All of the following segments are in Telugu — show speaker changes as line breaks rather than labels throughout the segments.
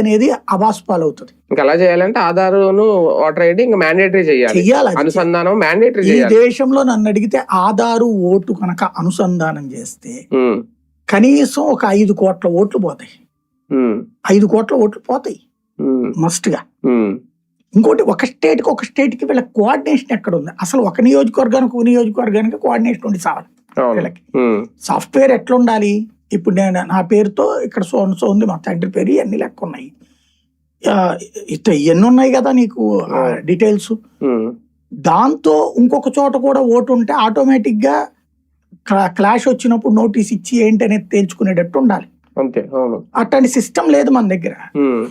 అనేది అవాస్పాలవుతుంది.
ఇంకా అలా చేయాలంటే ఆధార్ను ఓటర్ ఐడి ఇంకా మ్యాండేటరీ చేయాలి, అనుసంధానం మ్యాండేటరీ
ఈ దేశంలో నన్ను అడిగితే ఆధారు ఓటు కనుక అనుసంధానం చేస్తే కనీసం ఒక 5 కోట్ల ఓట్లు పోతాయి. 5 కోట్ల ఓట్లు పోతాయి మస్ట్ గా. ఇంకోటి ఒక స్టేట్ కి వీళ్ళ కోఆర్డినేషన్ ఎక్కడ ఉంది? అసలు ఒక నియోజకవర్గానికి కోఆర్డినేషన్ ఉండి సావాలి వీళ్ళకి. సాఫ్ట్వేర్ ఎట్లా ఉండాలి? ఇప్పుడు నేను నా పేరుతో ఇక్కడ సో ఉంది, మా తండ్రి పేరు, ఇవన్నీ లెక్క ఉన్నాయి, ఇవన్నీ ఉన్నాయి కదా నీకు డీటెయిల్స్. దాంతో ఇంకొక చోట కూడా ఓటు ఉంటే ఆటోమేటిక్ గా క్లాష్ వచ్చినప్పుడు నోటీస్ ఇచ్చి ఏంటి అనేది తేల్చుకునేటట్టు ఉండాలి. అట్లాంటి సిస్టమ్ లేదు మన దగ్గర.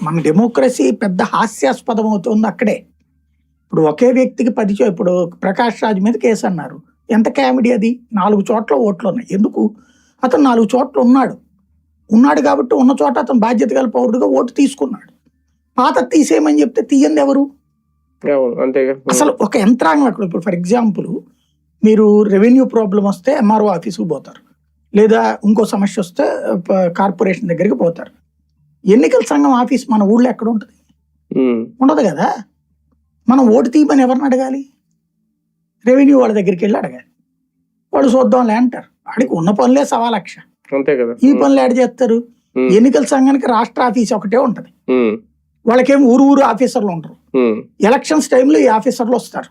మన డెమోక్రసీ పెద్ద హాస్యాస్పదం అవుతుంది అక్కడే. ఇప్పుడు ఒకే వ్యక్తికి 10 ఇప్పుడు ప్రకాష్ రాజ్ మీద కేసు అన్నారు. ఎంత కామెడీ అది! 4 చోట్ల ఓట్లు ఉన్నాయి. ఎందుకు? అతను 4 చోట్ల ఉన్నాడు కాబట్టి ఉన్న చోట అతను బాధ్యత గల పౌరుడుగా ఓటు తీసుకున్నాడు. పాత తీసేయమని చెప్తే తీయంది ఎవరు? అసలు ఒక యంత్రాంగం అక్కడ. ఇప్పుడు ఫర్ ఎగ్జాంపుల్ మీరు రెవెన్యూ ప్రాబ్లం వస్తే ఎంఆర్ఓ ఆఫీసుకు పోతారు, లేదా ఇంకో సమస్య వస్తే కార్పొరేషన్ దగ్గరికి పోతారు. ఎన్నికల సంఘం ఆఫీస్ మన ఊళ్ళో ఎక్కడ ఉంటుంది? ఉండదు కదా. మనం ఓటు తీయమని ఎవరిని అడగాలి? రెవెన్యూ వాళ్ళ దగ్గరికి వెళ్ళి అడగాలి. వాళ్ళు చూద్దాంలే అంటారు. వాడికి ఉన్న పనులే 1,00,000. ఈ పనులు యాడ్ చేస్తారు. ఎన్నికల సంఘానికి రాష్ట్ర ఆఫీస్ ఒకటే ఉంటది. వాళ్ళకేం ఊరు ఆఫీసర్లు ఉండరు. ఎలక్షన్స్ టైంలో ఈ ఆఫీసర్లు వస్తారు.